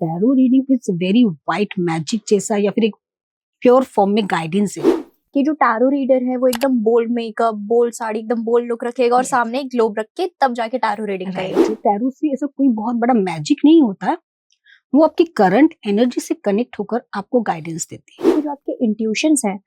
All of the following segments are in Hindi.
Tarot reading is very white magic जैसा या फिर एक प्योर फॉर्म में गाइडेंस है कि जो टैरो रीडर है वो एकदम बोल्ड मेकअप, बोल्ड साड़ी, एकदम बोल्ड लुक रखेगा और Yes. सामने एक ग्लोब रख के तब जाके टैरो रीडिंग करेगा। राइट। टैरो से ऐसा कोई बहुत बड़ा मैजिक नहीं होता है, वो आपकी करंट एनर्जी से कनेक्ट होकर आपको गाइडेंस देती है। तो जो आपके इंट्यूशंस हैं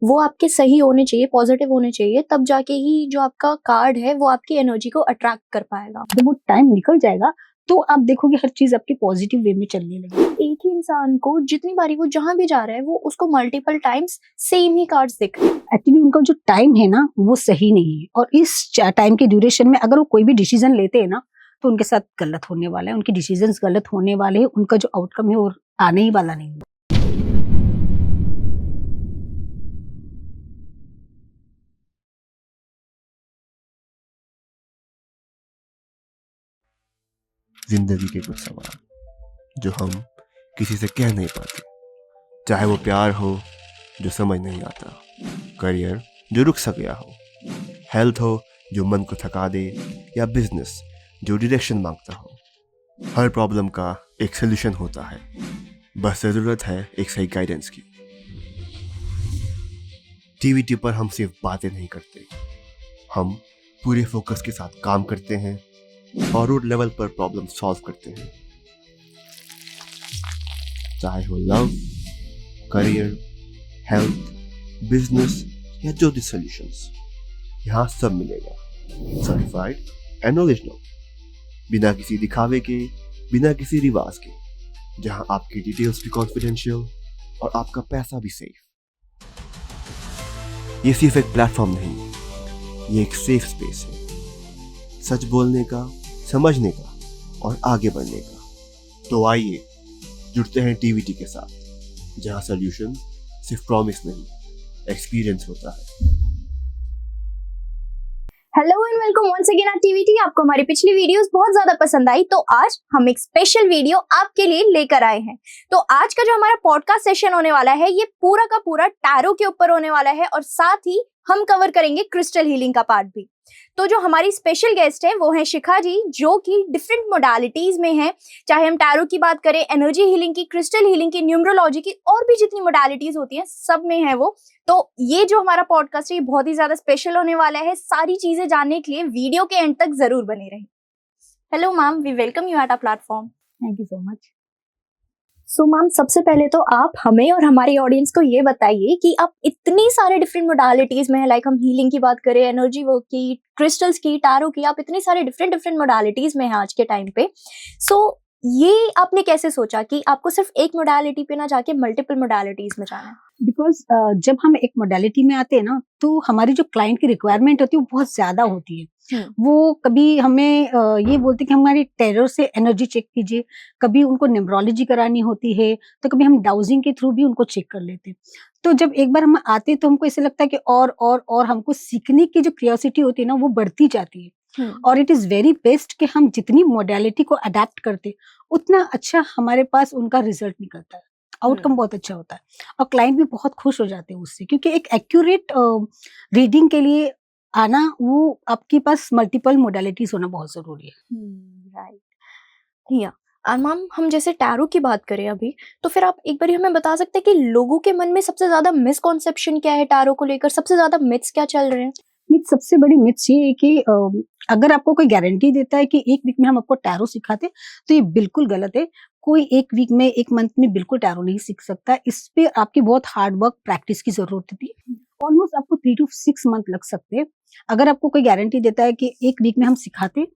वो आपके सही होने चाहिए, पॉजिटिव होने चाहिए, तब जाके ही जो आपका कार्ड है वो आपकी एनर्जी को अट्रैक्ट कर पाएगा। जब वो टाइम निकल जाएगा तो आप देखोगे हर चीज आपकी पॉजिटिव वे में चलने लगेगी। एक ही इंसान को जितनी बारी वो जहां भी जा रहा है वो उसको मल्टीपल टाइम्स सेम ही कार्ड्स दिख रहे हैं। एक्चुअली उनका जो टाइम है ना वो सही नहीं है, और इस टाइम के ड्यूरेशन में अगर वो कोई भी डिसीजन लेते हैं ना तो उनके साथ गलत होने वाला है, उनके डिसीजंस गलत होने वाले हैं, उनका जो आउटकम है वो आने ही वाला नहीं है। जिंदगी के कुछ सवाल जो हम किसी से कह नहीं पाते, चाहे वो प्यार हो जो समझ नहीं आता, करियर जो रुक सा गया हो, हेल्थ हो जो मन को थका दे, या बिजनेस जो डायरेक्शन मांगता हो। हर प्रॉब्लम का एक सोल्यूशन होता है, बस ज़रूरत है एक सही गाइडेंस की। टीवीटी पर हम सिर्फ बातें नहीं करते, हम पूरे फोकस के साथ काम करते हैं और रूट लेवल पर प्रॉब्लम सॉल्व करते हैं। चाहे हो लव, करियर, हेल्थ, बिजनेस या जो भी सॉल्यूशंस, यहाँ सब मिलेगा। सर्टिफाइड एंड ओरिजिनल, बिना किसी दिखावे के, बिना किसी रिवाज के, जहाँ आपकी डिटेल्स भी कॉन्फिडेंशियल और आपका पैसा भी सेफ। ये सिर्फ एक प्लेटफॉर्म नहीं, ये एक सेफ स्पेस है, सच बोलने का, समझने का और आगे बढ़ने का। तो आइए जुड़ते हैं टीवीटी के साथ, जहां सॉल्यूशन सिर्फ प्रॉमिस नहीं, एक्सपीरियंस होता है। Hello and welcome once again at TVT. आपको हमारी पिछली वीडियोस बहुत ज्यादा पसंद आई तो आज हम एक स्पेशल वीडियो आपके लिए लेकर आए हैं। तो आज का जो हमारा पॉडकास्ट सेशन होने वाला है ये पूरा का पूरा टैरो के ऊपर होने वाला है, और साथ ही हम कवर करेंगे क्रिस्टल हीलिंग का पार्ट भी। तो जो हमारी स्पेशल गेस्ट है वो है शिखा जी, जो कि डिफरेंट मोडालिटीज में है। चाहे हम टैरो की बात करें, एनर्जी हीलिंग की, क्रिस्टल हीलिंग की, न्यूमरोलॉजी की, और भी जितनी मोडालिटीज होती हैं सब में है वो। तो ये जो हमारा पॉडकास्ट है ये बहुत ही ज्यादा स्पेशल होने वाला है। सारी चीजें जानने के लिए वीडियो के एंड तक जरूर बने रहें। Hello ma'am, we welcome you at our platform. Thank you so much. So ma'am, सबसे पहले तो आप हमें और हमारी ऑडियंस को ये बताइए कि आप इतनी सारे डिफरेंट मोडालिटीज में है, लाइक हम हीलिंग की बात करें, एनर्जी वर्क की, क्रिस्टल्स की, टैरो की, आप इतनी सारे डिफरेंट मोडालिटीज में है आज के टाइम पे। सो ये आपने कैसे सोचा कि आपको सिर्फ एक मोडालिटी पे ना जाके मल्टीपल मोडालिटीज में जाना है? बिकॉज जब हम एक मोडालिटी में आते हैं ना तो हमारी जो क्लाइंट की रिक्वायरमेंट होती है वो बहुत ज्यादा होती है। वो कभी हमें ये बोलते हैं कि हमारी टेरर से एनर्जी चेक कीजिए, कभी उनको न्यूमरोलॉजी करानी होती है, तो कभी हम डाउजिंग के थ्रू भी उनको चेक कर लेते हैं। तो जब एक बार हम आते हैं तो हमको ऐसे लगता है कि और हमको सीखने की जो क्यूरियोसिटी होती है ना वो बढ़ती जाती है। और इट इज वेरी बेस्ट कि हम जितनी मोडालिटी को अडेप्ट करते उतना अच्छा हमारे पास उनका रिजल्ट निकलता है, आउटकम बहुत अच्छा होता है, और क्लाइंट भी बहुत खुश हो जाते हैं उससे, क्योंकि एक एक्यूरेट रीडिंग के लिए आना, वो आपके पास मल्टीपल मोडालिटीज होना बहुत जरूरी है। राइट। या मैम, हम जैसे टैरो की बात करें अभी, तो फिर आप एक बार हमें बता सकते हैं कि लोगों के मन में सबसे ज्यादा मिसकॉन्सेप्शन क्या है टैरो को लेकर, सबसे ज्यादा मिथ्स क्या चल रहे हैं? मिथ, सबसे बड़ी मिथ ये है कि अगर आपको कोई गारंटी देता है कि एक वीक में हम आपको टैरो सिखाते, तो ये बिल्कुल गलत है। कोई एक वीक में, एक मंथ में बिल्कुल टैरो नहीं सीख सकता। इस पे आपकी बहुत हार्ड वर्क, प्रैक्टिस की जरूरत होती है। ऑलमोस्ट आपको 3 to 6 मंथ लग सकते हैं। अगर आपको कोई गारंटी देता है कि एक वीक में हम सिखाते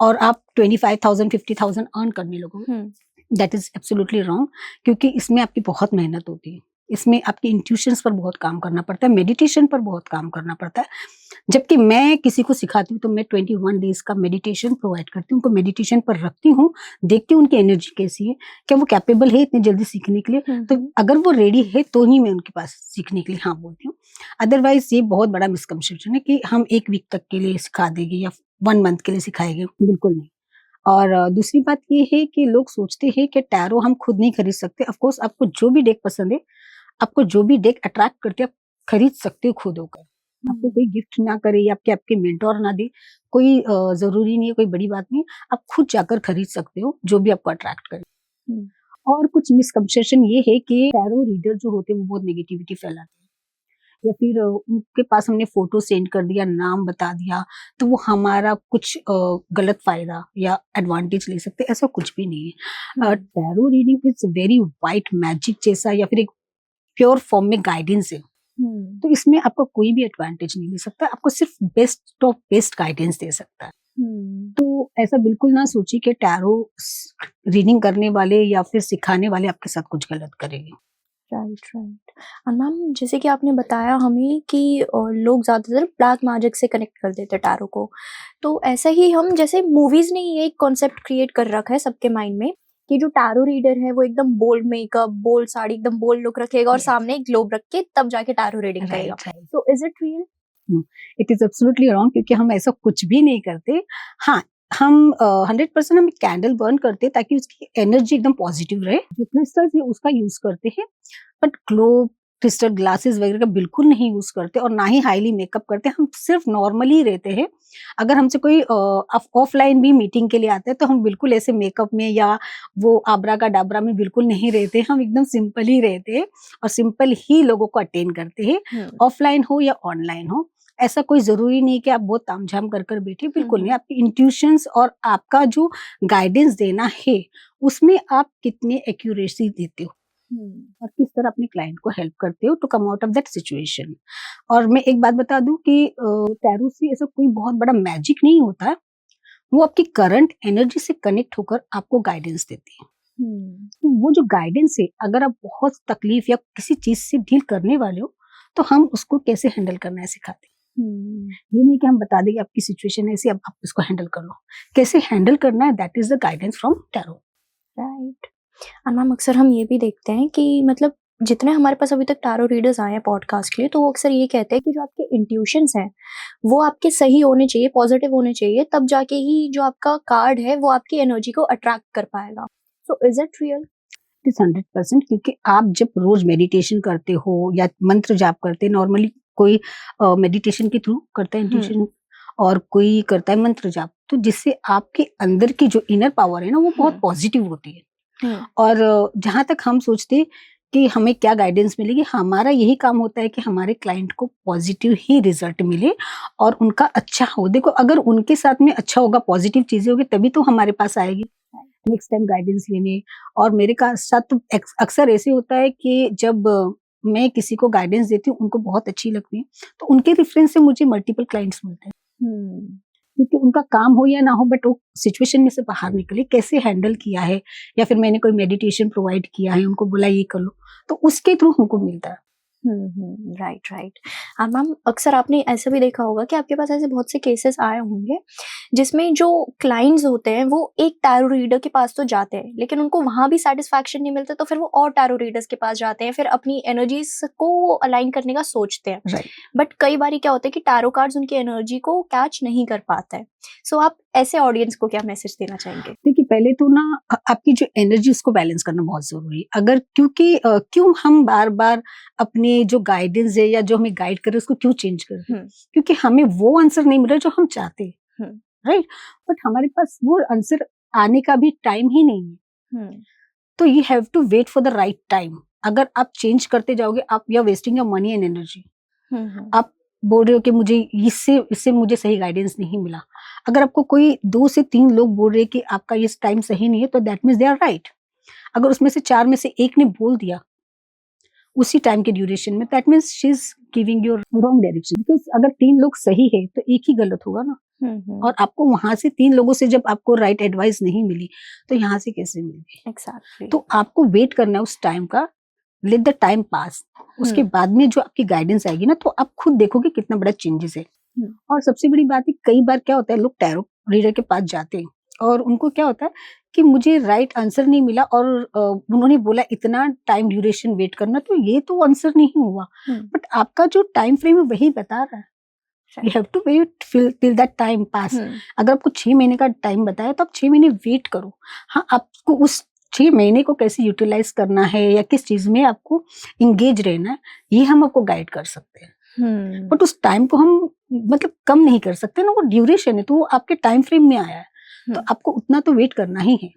और आप 25,000 50,000 अर्न करने लगोगे, दैट इज एब्सोल्युटली रॉन्ग, क्योंकि इसमें आपकी बहुत मेहनत होती है। इसमें आपके इंट्यूशंस पर बहुत काम करना पड़ता है, मेडिटेशन पर बहुत काम करना पड़ता है। जबकि मैं किसी को सिखाती हूँ तो मैं 21 डेज का मेडिटेशन प्रोवाइड करती हूँ, उनको मेडिटेशन पर रखती हूँ, देखती हूँ उनकी एनर्जी कैसी है, क्या वो कैपेबल है इतनी जल्दी सीखने के लिए। तो अगर वो रेडी है तो ही मैं उनके पास सीखने के लिए हाँ बोलती हूँ। अदरवाइज ये बहुत बड़ा मिसकंसेप्शन है कि हम एक वीक तक के लिए सिखा देंगे या 1 मंथ के लिए सिखाएंगे, बिल्कुल नहीं। और दूसरी बात ये है कि लोग सोचते हैं कि टैरो हम खुद नहीं खरीद सकते। ऑफ कोर्स आपको जो भी डेक पसंद है, आपको जो भी डेक अट्रैक्ट करते हैं, आप खरीद सकते हो खुद होकर। आपको कोई गिफ्ट ना करे या आपके मेंटोर ना दे, कोई जरूरी नहीं है, कोई बड़ी बात नहीं, आप खुद जाकर खरीद सकते हो जो भी आपको अट्रैक्ट करे। और कुछ मिसकंसेप्शन ये है कि टैरो रीडर जो होते हैं वो बहुत नेगेटिविटी फैलाते हैं, या फिर उनके पास हमने फोटो सेंड कर दिया, नाम बता दिया, तो वो हमारा कुछ गलत फायदा या एडवांटेज ले सकते हैं। ऐसा कुछ भी नहीं है। Tarot reading is very white magic जैसा, या फिर एक प्योर फॉर्म में गाइडेंस है। तो इसमें आपका कोई भी एडवांटेज नहीं ले सकता, आपको सिर्फ बेस्ट ऑफ बेस्ट गाइडेंस दे सकता है। तो ऐसा बिल्कुल ना सोचिए कि टैरो रीडिंग करने वाले या फिर सिखाने वाले आपके साथ कुछ गलत करेंगे। राइट। और मैम जैसे कि आपने बताया हमें कि लोग ज़्यादातर ब्लैक मैजिक से कनेक्ट कर देते हैं टैरो को, तो ऐसा ही हम जैसे मूवीज़ ने ये एक कॉन्सेप्ट क्रिएट कर रखा है सबके माइंड में कि जो टैरो रीडर है वो एकदम बोल्ड मेकअप, बोल्ड साड़ी, एकदम बोल्ड लुक रखेगा और Yes. सामने एक ग्लोब रख के तब जाके टैरो रीडिंग करेगा। तो is it real? It is absolutely wrong, क्योंकि हम ऐसा कुछ भी नहीं करते। हाँ, हम 100% हम कैंडल बर्न करते हैं ताकि उसकी एनर्जी एकदम पॉजिटिव रहे। जो क्रिस्टल्स है उसका यूज करते हैं, बट ग्लोब क्रिस्टल ग्लासेस वगैरह का बिल्कुल नहीं यूज करते, और ना ही हाईली मेकअप करते। हम सिर्फ नॉर्मली रहते हैं। अगर हमसे कोई ऑफलाइन भी मीटिंग के लिए आता है तो हम बिल्कुल ऐसे मेकअप में या वो आबरा का डाबरा में बिल्कुल नहीं रहते। हम एकदम सिंपल ही रहते हैं और सिंपल ही लोगों को अटेंड करते हैं, ऑफलाइन हो या ऑनलाइन हो। ऐसा कोई जरूरी नहीं कि आप बहुत तामझाम कर कर बैठे, बिल्कुल नहीं। आपकी इंट्यूशंस और आपका जो गाइडेंस देना है उसमें आप कितने एक्यूरेसी देते हो और किस तरह अपने क्लाइंट को हेल्प करते हो to come out of that situation. और मैं एक बात बता दूं कि टैरो से ऐसा कोई बहुत बड़ा मैजिक नहीं होता है, वो आपकी करंट एनर्जी से कनेक्ट होकर आपको गाइडेंस देती है। तो वो जो गाइडेंस है, अगर आप बहुत तकलीफ या किसी चीज से डील करने वाले हो तो हम उसको कैसे हैंडल करना है सिखाते हैं। ये नहीं कि हम बता दें कि आपकी सिचुएशन है ऐसी, अब आप इसको हैंडल कर लो। कैसे हैंडल करना है, that is the guidance from tarot. Right. और मैम अक्सर हम ये भी देखते हैं कि मतलब जितने हमारे पास अभी तक टैरो रीडर्स आए हैं पॉडकास्ट के लिए, तो वो अक्सर ये कहते हैं कि जो आपके इंट्यूशंस हैं वो आपके सही होने चाहिए, पॉजिटिव होने चाहिए, तब जाके ही जो आपका कार्ड है वो आपकी एनर्जी को अट्रैक्ट कर पाएगा। So is it real? It is 100%, क्योंकि आप जब रोज मेडिटेशन करते हो या मंत्र जाप करते हैं, नॉर्मली कोई मेडिटेशन के थ्रू करता है इंट्यूशन और कोई करता है मंत्र जाप, तो जिससे आपके अंदर की जो इनर पावर है ना वो बहुत पॉजिटिव होती है। और जहां तक हम सोचते कि हमें क्या गाइडेंस मिलेगी, हमारा यही काम होता है कि हमारे क्लाइंट को पॉजिटिव ही रिजल्ट मिले और उनका अच्छा हो। देखो, अगर उनके साथ में अच्छा होगा, पॉजिटिव चीजें होगी, तभी तो हमारे पास आएगी नेक्स्ट टाइम गाइडेंस लेने। और मेरे साथ तो अक्सर ऐसे होता है कि जब मैं किसी को गाइडेंस देती हूँ, उनको बहुत अच्छी लगती है, तो उनके रेफरेंस से मुझे मल्टीपल क्लाइंट्स मिलते हैं। क्योंकि उनका काम हो या ना हो, बट वो सिचुएशन में से बाहर निकले, कैसे हैंडल किया है, या फिर मैंने कोई मेडिटेशन प्रोवाइड किया है, उनको बोला ये कर लो, तो उसके थ्रू हमको मिलता है। राइट। मैम अक्सर आपने ऐसा भी देखा होगा कि आपके पास ऐसे बहुत से केसेस आए होंगे जिसमें जो क्लाइंट्स होते हैं वो एक टैरो रीडर के पास तो जाते हैं, लेकिन उनको वहां भी सेटिस्फैक्शन नहीं मिलता, तो फिर वो और टैरो रीडर्स के पास जाते हैं, फिर अपनी एनर्जीज को अलाइन करने का सोचते हैं। राइट। बट कई बार क्या होता है कि टैरो कार्ड्स उनकी एनर्जी को कैच नहीं कर पाता है। सो आप ऐसे ऑडियंस को क्या मैसेज देना चाहेंगे? देखिए, पहले तो ना आपकी जो एनर्जी उसको बैलेंस करना बहुत जरूरी है। अगर क्योंकि क्यों हम बार बार अपने जो गाइडेंस है या जो हमें गाइड करे उसको क्यों चेंज करें, क्योंकि हमें वो आंसर नहीं मिल रहा जो हम चाहते हैं, राइट। बट हमारे पास वो आंसर आने का भी टाइम ही नहीं है, तो you have to wait for the right time. अगर आप चेंज करते जाओगे, आप you are wasting your money and energy. आप बोल रहे हो कि मुझे इससे मुझे सही गाइडेंस नहीं मिला। अगर आपको कोई 2 से 3 लोग बोल रहे कि आपका ये टाइम सही नहीं है, तो that means they are right. अगर उसमें से 4 में से 1 ने बोल दिया उसी टाइम के ड्यूरेशन में, that means she is giving your wrong direction. Because अगर 3 लोग सही है तो एक ही गलत होगा ना। और आपको वहां से 3 लोगों से जब आपको राइट एडवाइस नहीं मिली, तो यहाँ से कैसे मिलेगी? Exactly. तो आपको वेट करना है उस टाइम का, लेट द टाइम पास। उसके बाद में जो आपकी गाइडेंस आएगी ना, तो आप खुद देखोगे कितना बड़ा चेंजेस है। और सबसे बड़ी बात है, कई बार क्या होता है, लोग टैरो रीडर के पास जाते हैं और उनको क्या होता है कि मुझे राइट आंसर नहीं मिला, और उन्होंने बोला इतना टाइम ड्यूरेशन वेट करना, तो ये तो आंसर नहीं हुआ। बट आपका जो टाइम फ्रेम है वही बता रहा है, you have to wait till that time pass. अगर आपको 6 महीने का टाइम बताया तो आप 6 महीने वेट करो। हाँ, आपको उस 6 महीने को कैसे यूटिलाइज करना है या किस चीज में आपको इंगेज रहना है, ये हम आपको गाइड कर सकते हैं। बट उस टाइम को हम मतलब कम नहीं कर सकते ना, वो ड्यूरेशन है, तो वो आपके टाइम फ्रेम में आया है, तो आपको उतना तो वेट करना ही है।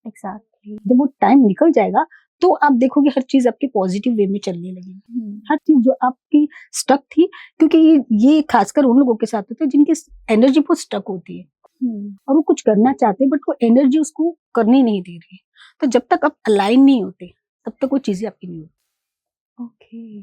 Exactly. जब वो टाइम निकल जाएगा तो आप देखोगे हर चीज आपकी पॉजिटिव वे में चलने लगेगी। हर चीज जो आपकी स्टक थी, क्योंकि ये खासकर उन लोगों के साथ होता है जिनकी एनर्जी बहुत स्टक होती है और वो कुछ करना चाहते हैं बट वो एनर्जी उसको करने नहीं दे रही है। तो जब तक आप अलाइन नहीं होते तब तक वो चीजें आपकी नहीं होती। ओके।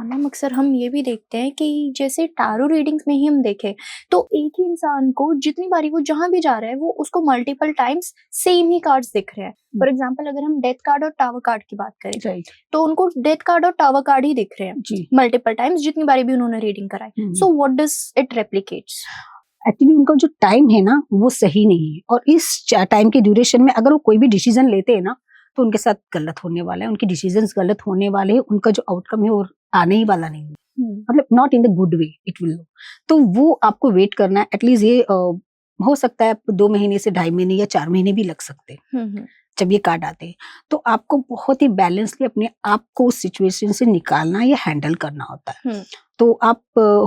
मैम अक्सर हम ये भी देखते हैं कि जैसे टैरो रीडिंग्स में ही हम देखें तो एक ही इंसान को जितनी बारी वो जहां भी जा रहा है वो उसको मल्टीपल टाइम्स सेम ही कार्ड्स दिख रहे हैं। फॉर एग्जांपल अगर हम डेथ कार्ड और टावर कार्ड की बात करें राइट तो उनको डेथ कार्ड और टावर कार्ड ही दिख रहे हैं जी। मल्टीपल टाइम्स जितनी बारी भी उन्होंने रीडिंग कराई। So what does it replicates? Actually उनका जो टाइम है ना वो सही नहीं है, और इस टाइम के ड्यूरेशन में अगर वो कोई भी डिसीजन लेते हैं ना तो उनके साथ गलत होने वाला है, उनके डिसीजंस गलत होने वाले हैं, उनका जो आउटकम है वो आने ही वाला नहीं है, मतलब not in the good way it will. तो वो आपको वेट करना है एटलीस्ट, ये हो सकता है 2 महीने से 2.5 महीने या 4 महीने भी लग सकते हैं जब ये कार्ड आते हैं। तो आपको बहुत ही बैलेंसली अपने आप को उस सिचुएशन से निकालना या हैंडल करना होता है। तो आप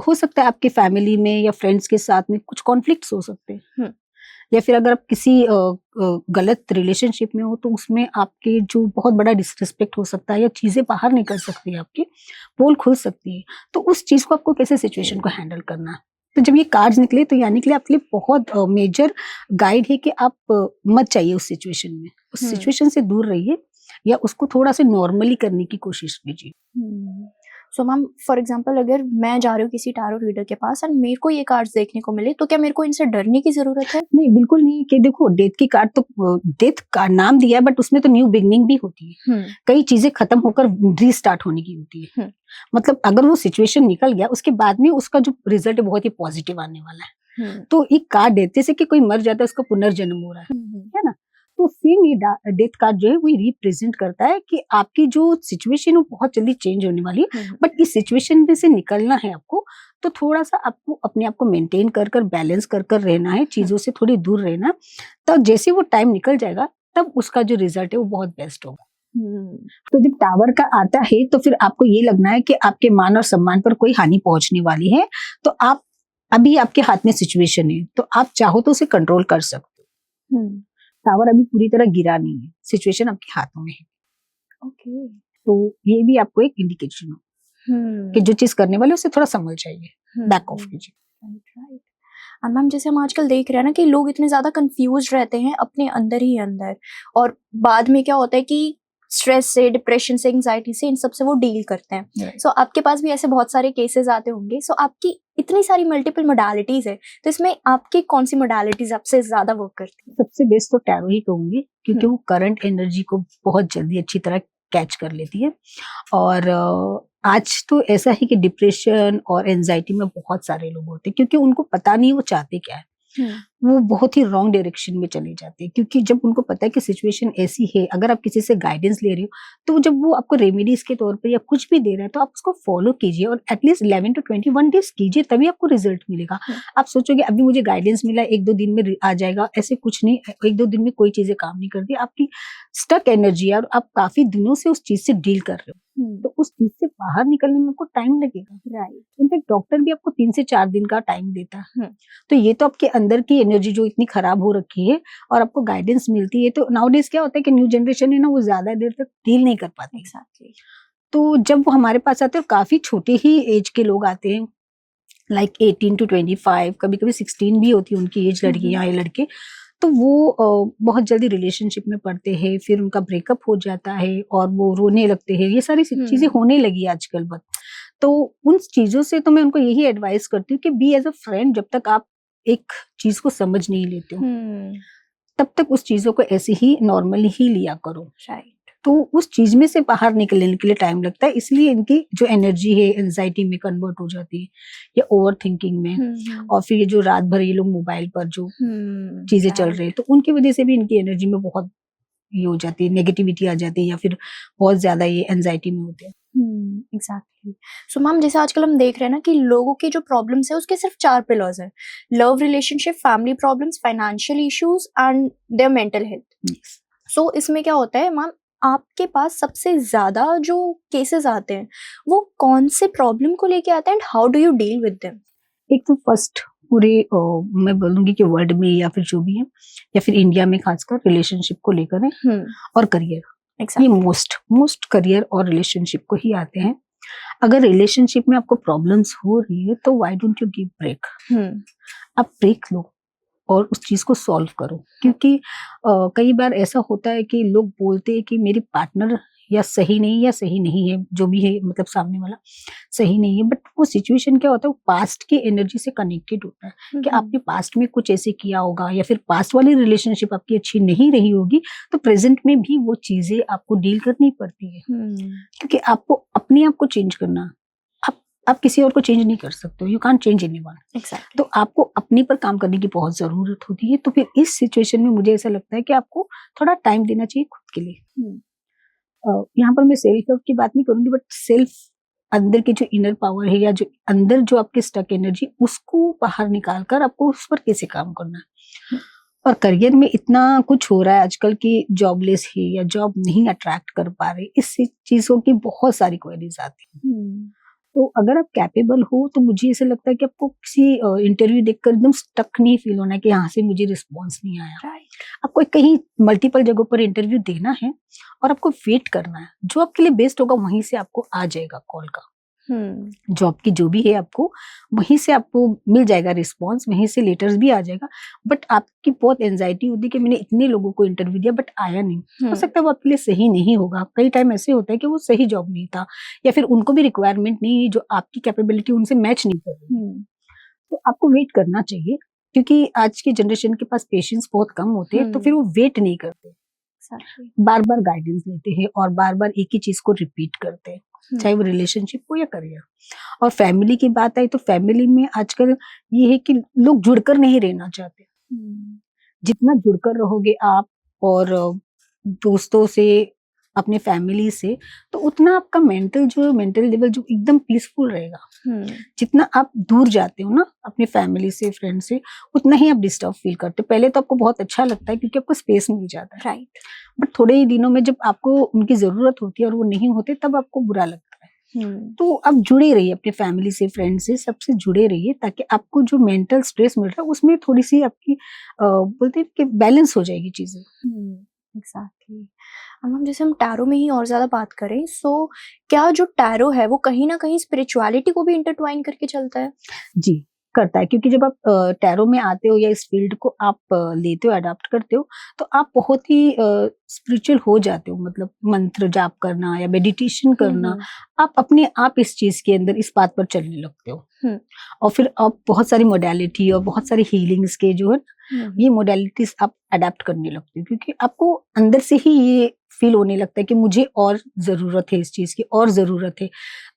हो सकता है आपकी फैमिली में या फ्रेंड्स के साथ में कुछ कॉन्फ्लिक्ट्स हो सकते हैं, या फिर अगर आप किसी गलत रिलेशनशिप में हो तो उसमें आपके जो बहुत बड़ा डिसरिस्पेक्ट हो सकता है या चीजें बाहर निकल सकती है, आपकी पोल खुल सकती है। तो उस चीज को आपको कैसे सिचुएशन को हैंडल करना है। तो जब ये कार्ड्स निकले तो यानी कि आपके लिए बहुत मेजर गाइड है कि आप मत चाहिए उस सिचुएशन में, उस सिचुएशन से दूर रहिए या उसको थोड़ा सा नॉर्मली करने की कोशिश कीजिए। सो मैम फॉर एग्जांपल अगर मैं जा रही हूँ किसी टैरो रीडर के पास एंड मेरे को ये कार्ड्स देखने को मिले तो क्या मेरे को इनसे डरने की जरूरत है? नहीं, बिल्कुल नहीं। कि देखो डेथ की कार्ड तो डेथ का नाम दिया है बट उसमें तो न्यू बिगनिंग भी होती है, कई चीजें खत्म होकर रीस्टार्ट होने की होती है। मतलब अगर वो सिचुएशन निकल गया उसके बाद में उसका जो रिजल्ट है बहुत ही पॉजिटिव आने वाला है। तो एक कार्ड देते से कि कोई मर जाता है उसका पुनर्जन्म हो रहा है ना। तो सेम ये डेथ कार्ड जो है वो रिप्रेजेंट करता है कि आपकी जो सिचुएशन है वो बहुत जल्दी चेंज होने वाली है, बट इस सिचुएशन में से निकलना है आपको। तो थोड़ा सा आपको अपने आप को मेंटेन कर कर बैलेंस कर कर रहना है, चीजों से थोड़ी दूर रहना। तो जैसे वो टाइम निकल जाएगा तब उसका जो रिजल्ट है वो बहुत बेस्ट होगा। तो जब टावर का आता है तो फिर आपको ये लगना है कि आपके मान और सम्मान पर कोई हानि पहुंचने वाली है। तो आप अभी आपके हाथ में सिचुएशन है तो आप चाहो तो उसे कंट्रोल कर सकते हो। टावर अभी पूरी तरह गिरा नहीं है, सिचुएशन आपके हाथों में है। ओके। तो ये भी आपको एक इंडिकेशन हो कि जो चीज करने वाले उसे थोड़ा समझ जाइए, बैक ऑफ कीजिए। राइट। और मैम जैसे हम आजकल देख रहे हैं ना कि लोग इतने ज्यादा कंफ्यूज रहते हैं अपने अंदर ही अंदर, और बाद में क्या होता है कि स्ट्रेस से, डिप्रेशन से, एंजाइटी से, इन सब से वो डील करते हैं। सो आपके पास भी ऐसे बहुत सारे केसेस आते होंगे। सो आपकी इतनी सारी मल्टीपल मोडालिटीज है तो इसमें आपकी कौन सी मोडालिटीज आपसे ज्यादा वर्क करती है? सबसे बेस्ट तो टैरो ही कहूंगी, क्योंकि वो करंट एनर्जी को बहुत जल्दी अच्छी तरह कैच कर लेती है। और आज तो ऐसा है कि डिप्रेशन और एंजाइटी में बहुत सारे लोग होते हैं क्योंकि उनको पता नहीं वो चाहते क्या है। वो बहुत ही रॉन्ग डायरेक्शन में चले जाते हैं, क्योंकि जब उनको पता है कि सिचुएशन ऐसी है, अगर आप किसी से गाइडेंस ले रहे हो तो जब वो आपको रेमेडीज के तौर पर या कुछ भी दे रहा है तो आप उसको फॉलो कीजिए और एटलीस्ट 11 to 21 डेज कीजिए, तभी आपको रिजल्ट मिलेगा। आप सोचोगे अभी मुझे गाइडेंस मिला 1-2 दिन में आ जाएगा, ऐसे कुछ नहीं। 1-2 दिन में कोई चीजें काम नहीं करती, आपकी स्टक एनर्जी है और आप काफी दिनों से उस चीज से डील कर रहे हो, तो उस चीज से बाहर निकलने में आपको टाइम लगेगा। राइट। इनफैक्ट डॉक्टर भी आपको 3 से 4 दिन का टाइम देता है। तो ये तो आपके अंदर की एनर्जी जो इतनी खराब हो रखी है और आपको गाइडेंस मिलती है। तो नाउडेज क्या होता है कि न्यू जनरेशन है ना, वो ज्यादा देर तक डील नहीं कर पाती। एग्जैक्टली। तो जब वो हमारे पास आते हैं, काफी छोटे ही एज के लोग आते हैं, लाइक 18 to 25, कभी कभी 16 भी होती है उनकी एज, लड़कियां या लड़के। तो वो बहुत जल्दी रिलेशनशिप में पड़ते हैं, फिर उनका ब्रेकअप हो जाता है और वो रोने लगते हैं। ये सारी चीजें होने लगी आजकल बहुत। तो उन चीजों से तो मैं उनको यही एडवाइस करती हूँ कि बी एज अ फ्रेंड, जब तक आप एक चीज को समझ नहीं लेते हो तब तक उस चीजों को ऐसे ही नॉर्मली ही लिया करो। राइट। तो उस चीज में से बाहर निकलने के लिए टाइम लगता है, इसलिए इनकी जो एनर्जी है एंजाइटी में कन्वर्ट हो जाती है या ओवर थिंकिंग में। और फिर ये जो रात भर ये लोग मोबाइल पर जो चीजें चल रही है तो उनकी वजह से भी इनकी एनर्जी में बहुत ये हो जाती है, नेगेटिविटी आ जाती है या फिर बहुत ज्यादा ये एंजाइटी में होते हैं। एग्जैक्टली। सो मैम जैसे आजकल हम देख रहे हैं ना कि लोगों की जो प्रॉब्लम्स है उसके सिर्फ 4 पिलर्स हैं: love, relationship, family problems, financial issues and their mental health. So इसमें क्या होता है मैम, आपके पास सबसे ज्यादा जो केसेस आते हैं वो कौन से प्रॉब्लम को लेके आते हैं and how do you deal with them? एक तो फर्स्ट पूरे मैं बोलूंगी कि वर्ल्ड में या फिर जो भी है या फिर इंडिया में खासकर रिलेशनशिप को लेकर है और करियर, ये एग्जैक्टली। मोस्ट करियर और रिलेशनशिप को ही आते हैं। अगर रिलेशनशिप में आपको प्रॉब्लम्स हो रही है तो why don't you give break, आप ब्रेक लो और उस चीज को सॉल्व करो। क्योंकि कई बार ऐसा होता है कि लोग बोलते हैं कि मेरी पार्टनर या सही नहीं है, जो भी है मतलब सामने वाला सही नहीं है, बट वो सिचुएशन क्या होता है, वो पास्ट की एनर्जी से कनेक्टेड होता है कि आपने पास्ट में कुछ ऐसे किया होगा या फिर पास्ट वाली रिलेशनशिप आपकी अच्छी नहीं रही होगी, तो प्रेजेंट में भी वो चीजें आपको डील करनी पड़ती है। क्योंकि आपको अपने आप को चेंज करना, आप किसी और को चेंज नहीं कर सकते हो, you can't change anyone. Exactly. तो आपको अपने पर काम करने की बहुत जरूरत होती है। तो फिर इस सिचुएशन में मुझे ऐसा लगता है कि आपको थोड़ा टाइम देना चाहिए खुद के लिए। यहाँ पर मैं सेल्फ लव की बात नहीं करूंगी, बट सेल्फ अंदर की जो इनर पावर है या जो अंदर जो आपकी स्टक एनर्जी, उसको बाहर निकाल कर आपको उस पर कैसे काम करना है। और करियर में इतना कुछ हो रहा है आजकल की जॉबलेस है या जॉब नहीं अट्रैक्ट कर पा रहे, इस चीजों की बहुत सारी क्वेरीज आती हैं। तो अगर आप कैपेबल हो तो मुझे ऐसा लगता है कि आपको किसी इंटरव्यू देखकर एकदम स्टक नहीं फील होना है कि यहाँ से मुझे रिस्पॉन्स नहीं आया। आपको कहीं मल्टीपल जगहों पर इंटरव्यू देना है और आपको वेट करना है, जो आपके लिए बेस्ट होगा वहीं से आपको आ जाएगा कॉल का। जॉब की जो भी है आपको वहीं से आपको मिल जाएगा रिस्पॉन्स, वहीं से लेटर्स भी आ जाएगा। बट आपकी बहुत एंजाइटी होती है कि मैंने इतने लोगों को इंटरव्यू दिया बट आया नहीं। हो सकता है वो आपके लिए सही नहीं होगा। कई टाइम ऐसे होता है कि वो सही जॉब नहीं था या फिर उनको भी रिक्वायरमेंट नहीं है, जो आपकी कैपेबिलिटी उनसे मैच नहीं कर रही। तो आपको वेट करना चाहिए, क्योंकि आज की जनरेशन के पास पेशेंस बहुत कम होते हैं, तो फिर वो वेट नहीं करते, बार बार गाइडेंस लेते हैं और बार बार एक ही चीज को रिपीट करते हैं, चाहे वो रिलेशनशिप हो या करियर। और फैमिली की बात आई तो फैमिली में आजकल ये है कि लोग जुड़कर नहीं रहना चाहते। जितना जुड़कर रहोगे आप और दोस्तों से, अपने फैमिली से, तो उतना आपका मेंटल लेवल जो एकदम पीसफुल रहेगा। जितना आप दूर जाते हो ना अपने फैमिली से, फ्रेंड से, उतना ही आप डिस्टर्ब फील करते हो। पहले तो आपको बहुत अच्छा लगता है क्योंकि आपको स्पेस मिल जाता है, राइट। बट थोड़े ही दिनों में जब आपको उनकी जरूरत होती है और वो नहीं होते, तब आपको बुरा लगता है। तो आप जुड़े रहिए अपने फैमिली से, फ्रेंड से, सबसे जुड़े रहिए, ताकि आपको जो मेंटल स्ट्रेस मिल रहा है उसमें थोड़ी सी आपकी बोलते हैं कि बैलेंस हो जाएगी चीजें। एग्जैक्टली। हम जैसे हम टैरो में ही और ज्यादा बात करें, सो क्या जो टैरो है वो कहीं ना कहीं स्पिरिचुअलिटी को भी इंटरट्वाइन करके चलता है? जी, करता है। क्योंकि जब आप टैरो में आते हो या इस फील्ड को आप लेते हो, अडॉप्ट करते हो, तो आप बहुत ही स्पिरिचुअल हो जाते हो। मतलब मंत्र जाप करना या मेडिटेशन करना, आप अपने आप इस चीज के अंदर, इस बात पर चलने लगते हो। और फिर आप बहुत सारी मोडालिटी और बहुत सारी हीलिंग्स के जो है ये मोडालिटीज आप अडेप्ट करने लगते हो, क्योंकि आपको अंदर से ही ये फील होने लगता है कि मुझे और जरूरत है, इस चीज की और जरूरत है।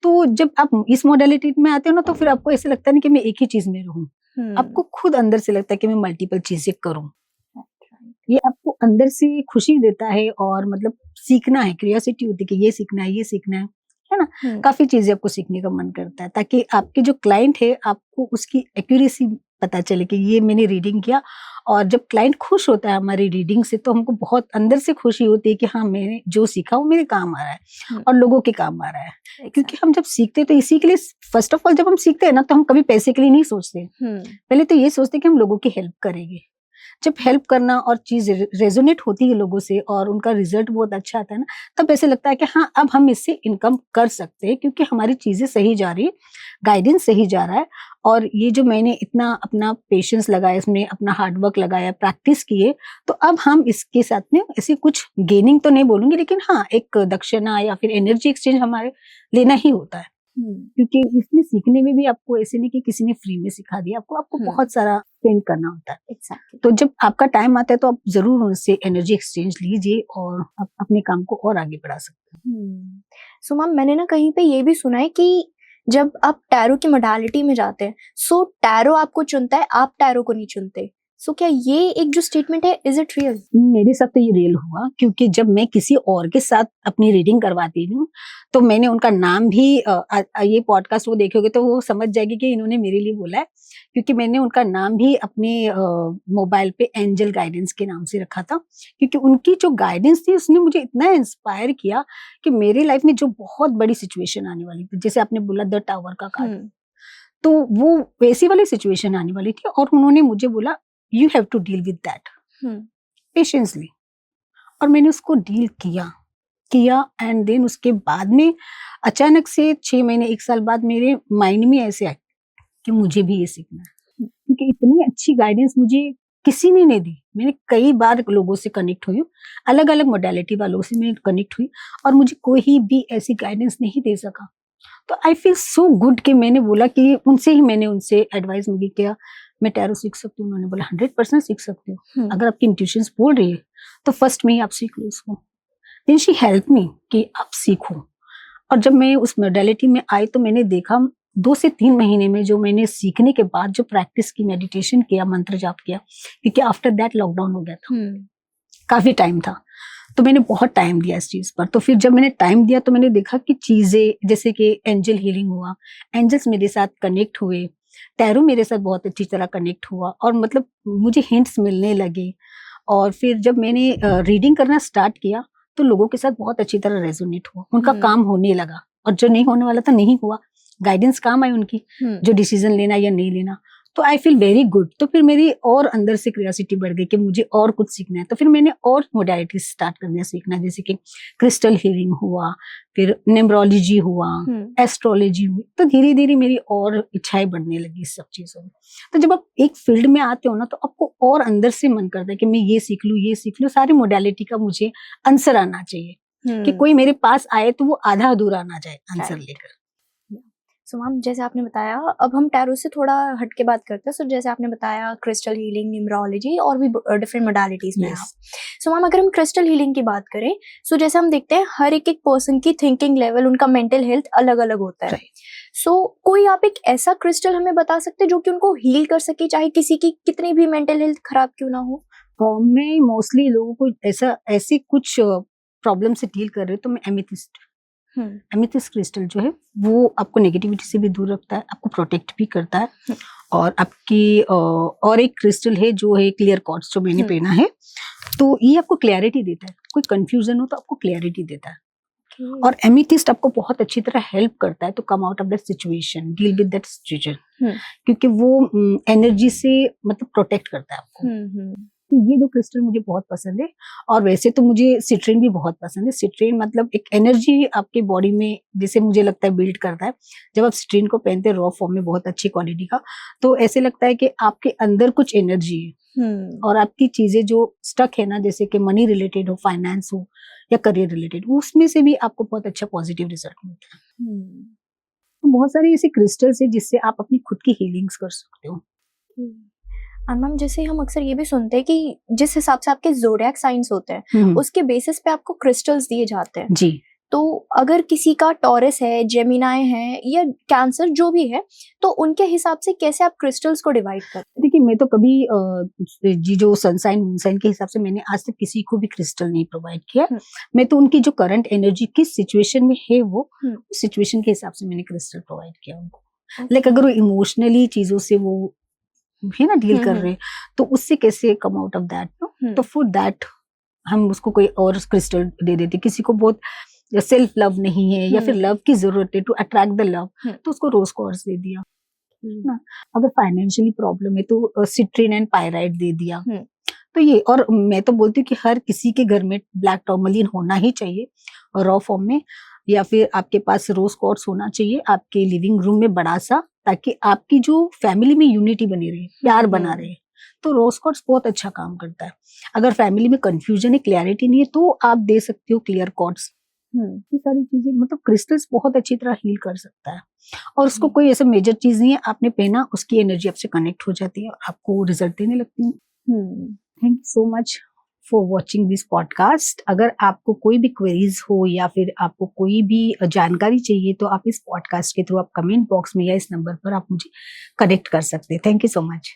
तो जब आप इस मोडालिटी में आते हो ना, तो फिर आपको ऐसा लगता है ना कि मैं एक ही चीज में रहूं। आपको खुद अंदर से लगता है कि मैं मल्टीपल चीजें करूं। ये आपको अंदर से खुशी देता है और मतलब सीखना है, क्यूरियोसिटी होती है कि ये सीखना है ना। काफी चीजें आपको सीखने का मन करता है, ताकि आपके जो क्लाइंट है आपको उसकी एक्यूरेसी पता चले कि ये मैंने रीडिंग किया। और जब क्लाइंट खुश होता है हमारी रीडिंग से, तो हमको बहुत अंदर से खुशी होती है कि हाँ, मैंने जो सीखा वो मेरे काम आ रहा है और लोगों के काम आ रहा है। क्योंकि हम जब सीखते हैं तो इसी के लिए, फर्स्ट ऑफ ऑल जब हम सीखते हैं ना, तो हम कभी पैसे के लिए नहीं सोचते। पहले तो ये सोचते कि हम लोगों की हेल्प करेंगे। जब हेल्प करना और चीज रेजोनेट होती है लोगों से और उनका रिजल्ट बहुत अच्छा आता है ना, तब ऐसे लगता है कि हाँ, अब हम इससे इनकम कर सकते हैं, क्योंकि हमारी चीजें सही जा रही है, गाइडेंस सही जा रहा है। और ये जो मैंने इतना अपना पेशेंस लगाया, इसमें अपना हार्डवर्क लगाया, प्रैक्टिस किए, तो अब हम इसके साथ में ऐसे कुछ गेनिंग तो नहीं बोलूंगी, लेकिन हाँ, एक दक्षिणा या फिर एनर्जी एक्सचेंज हमारे लेना ही होता है। क्योंकि इसमें सीखने में भी आपको ऐसे नहीं कि किसी ने फ्री में सिखा दिया, आपको बहुत सारा स्पेंड करना होता है। Exactly. तो जब आपका टाइम आता है तो आप जरूर उनसे एनर्जी एक्सचेंज लीजिए और आप अपने काम को और आगे बढ़ा सकते हैं। सो मैम, मैंने ना कहीं पे ये भी सुना है कि जब आप टैरो की मोडालिटी में जाते हैं, सो टैरो आपको चुनता है, आप टैरो को नहीं चुनते। सो क्या ये एक जो स्टेटमेंट है, इज इट रियल? मेरे साथ तो ये रियल हुआ, क्योंकि जब मैं किसी और के साथ अपनी रीडिंग करवाती हूँ, तो मैंने उनका नाम भी ये पॉडकास्ट वो देखोगे तो वो समझ जाएगी कि इन्होंने मेरे लिए बोला है, क्योंकि मैंने उनका नाम भी अपने मोबाइल पे एंजल गाइडेंस के नाम से रखा था। क्योंकि उनकी जो गाइडेंस थी उसने मुझे इतना इंस्पायर किया कि मेरी लाइफ में जो बहुत बड़ी सिचुएशन आने वाली थी, जैसे आपने बोला द टावर का कार्ड, तो वो वैसी वाली सिचुएशन आने वाली थी और उन्होंने मुझे बोला you have to deal with that patiently, और मैंने उसको डील किया एंड देन उसके बाद में अचानक से 6 महीने 1 साल बाद मेरे माइंड में ऐसे आया कि मुझे भी ये सीखना है, क्योंकि इतनी अच्छी गाइडेंस मुझे किसी ने नहीं दी। मैंने कई बार लोगों से कनेक्ट हुई हूँ, अलग अलग मोडालिटी वालों से मैं कनेक्ट हुई और मुझे कोई भी ऐसी गाइडेंस नहीं दे सका। तो आई फील सो गुड कि मैंने बोला कि मैंने उनसे एडवाइस मांगी, क्या मैं टैरो सीख सकती हूँ? उन्होंने बोला 100% सीख सकती हूँ, अगर आपकी इंट्यूशंस बोल रही है तो फर्स्ट में ही आप सीख लो इसको। देन शी हेल्प मी कि आप सीखो। और जब मैं उस मोडालिटी में आई तो मैंने देखा 2 से 3 महीने में जो मैंने सीखने के बाद जो प्रैक्टिस की, मेडिटेशन किया, मंत्र जाप किया, क्योंकि आफ्टर दैट लॉकडाउन हो गया था, काफी टाइम था, तो मैंने बहुत टाइम दिया इस चीज पर। तो फिर जब मैंने टाइम दिया तो मैंने देखा कि चीजें जैसे कि एंजल हीलिंग हुआ, एंजल्स मेरे साथ कनेक्ट हुए, टैरो मेरे साथ बहुत अच्छी तरह कनेक्ट हुआ और मतलब मुझे हिंट्स मिलने लगे। और फिर जब मैंने रीडिंग करना स्टार्ट किया तो लोगों के साथ बहुत अच्छी तरह रेजोनेट हुआ, उनका काम होने लगा, और जो नहीं होने वाला था नहीं हुआ, गाइडेंस काम आई उनकी, जो डिसीजन लेना या नहीं लेना। तो आई फील वेरी गुड। तो फिर मेरी और अंदर से क्यूरियोसिटी बढ़ गई कि मुझे और कुछ सीखना है। तो फिर मैंने और मोडालिटीज स्टार्ट करना सीखना, जैसे कि क्रिस्टल हीलिंग हुआ, फिर न्यूमरोलॉजी हुआ, एस्ट्रोलॉजी हुई। तो धीरे धीरे मेरी और इच्छाएं बढ़ने लगी इस सब चीजों में। तो जब आप एक फील्ड में आते हो ना तो आपको और अंदर से मन करता है कि मैं ये सीख लूँ, सारी मोडालिटी का मुझे आंसर आना चाहिए, कि कोई मेरे पास आए तो वो आधा अधूरा ना जाए आंसर लेकर। सो मैम, जैसे आपने बताया, अब हम टैरो से थोड़ा हट के बात करते हैं। सो जैसे आपने बताया क्रिस्टल हीलिंग, न्यूमरोलॉजी और भी डिफरेंट मोडालिटीज में आप। सो मैम, अगर हम क्रिस्टल हीलिंग की बात करें, सो जैसे हम देखते हैं हर एक पर्सन की थिंकिंग लेवल, उनका मेंटल हेल्थ अलग अलग होता है। सो कोई आप एक ऐसा क्रिस्टल हमें बता सकते हैं जो कि उनको हील कर सके, चाहे किसी की कितनी भी मेंटल हेल्थ खराब क्यों ना हो? मैं मोस्टली लोगों को ऐसे कुछ प्रॉब्लम से डील कर रहे हो तो मैं एमेथिस्ट क्रिस्टल जो है वो आपको नेगेटिविटी से भी दूर रखता है, आपको प्रोटेक्ट भी करता है। और आपकी और एक क्रिस्टल है जो है क्लियर क्वार्ट्ज, जो मैंने पहना है, तो ये आपको क्लैरिटी देता है, कोई कंफ्यूजन हो तो आपको क्लैरिटी देता है। और एमेथिस्ट आपको बहुत अच्छी तरह हेल्प करता है to come out of that situation, deal with that situation, क्योंकि वो एनर्जी से मतलब प्रोटेक्ट करता है आपको। तो ये 2 क्रिस्टल मुझे बहुत पसंद है। और वैसे तो मुझे सिट्रेन भी बहुत पसंद है। सिट्रेन मतलब एक एनर्जी आपके बॉडी में जैसे मुझे लगता है बिल्ड करता है। जब आप सिट्रेन को पहनते हैं रॉ फॉर्म में बहुत अच्छी क्वालिटी का, तो ऐसे लगता है कि आपके अंदर कुछ एनर्जी है और आपकी चीजें जो स्टक है ना, जैसे कि मनी रिलेटेड हो, फाइनेंस हो या करियर रिलेटेड, उसमें से भी आपको बहुत अच्छा पॉजिटिव रिजल्ट मिलता है। तो बहुत सारे ऐसे क्रिस्टल्स है जिससे आप अपनी खुद की हीलिंग्स कर सकते हो। और मैम, जैसे हम अक्सर ये भी सुनते हैं कि जिस हिसाब से आपके ज़ोडिएक साइंस होते हैं उसके बेसिस पे आपको क्रिस्टल्स दिए जाते हैं। जी। तो अगर किसी का टॉरस है, जेमिनाई है या कैंसर जो भी है, तो उनके हिसाब से कैसे आप क्रिस्टल्स को डिवाइड करते हैं? देखिए, मैं तो कभी जी जो सनसाइन मूनसाइन के हिसाब से मैंने आज तक किसी को भी क्रिस्टल नहीं प्रोवाइड किया। मैं तो उनकी जो करंट एनर्जी किस सिचुएशन में है वो उस सिचुएशन के हिसाब से मैंने क्रिस्टल प्रोवाइड किया उनको। लाइक अगर वो इमोशनली चीजों से वो है ना डील कर रहे, तो उससे कैसे कम आउट ऑफ दैट, तो फॉर दैट हम उसको कोई और क्रिस्टल दे देते। किसी को बहुत सेल्फ लव नहीं है या फिर लव की जरूरत है टू अट्रैक्ट द लव, तो उसको रोज क्वार्ट्ज दे दिया ना। अगर फाइनेंशियली प्रॉब्लम है तो सिट्रीन एंड पायराइट दे दिया। तो ये, और मैं तो बोलती हूँ कि हर किसी के घर में ब्लैक टर्मलिन होना ही चाहिए रॉ फॉर्म में, या फिर आपके पास रोज क्वार्ट्ज होना चाहिए आपके लिविंग रूम में बड़ा सा, ताकि आपकी जो फैमिली में यूनिटी बनी रहे, प्यार बना रहे। तो रोज क्वार्ट्ज बहुत अच्छा काम करता है। अगर फैमिली में कंफ्यूजन है, क्लैरिटी नहीं है, तो आप दे सकते हो क्लियर क्वार्ट्ज। ये सारी चीजें मतलब क्रिस्टल्स बहुत अच्छी तरह हील कर सकता है। और उसको कोई ऐसा मेजर चीज नहीं है, आपने पहना उसकी एनर्जी आपसे कनेक्ट हो जाती है और आपको रिजल्ट देने लगती है। Thank you so much for watching this podcast. अगर आपको कोई भी क्वेरीज हो या फिर आपको कोई भी जानकारी चाहिए तो आप इस पॉडकास्ट के थ्रू आप कमेंट बॉक्स में या इस नंबर पर आप मुझे कनेक्ट कर सकते हैं। Thank you so much.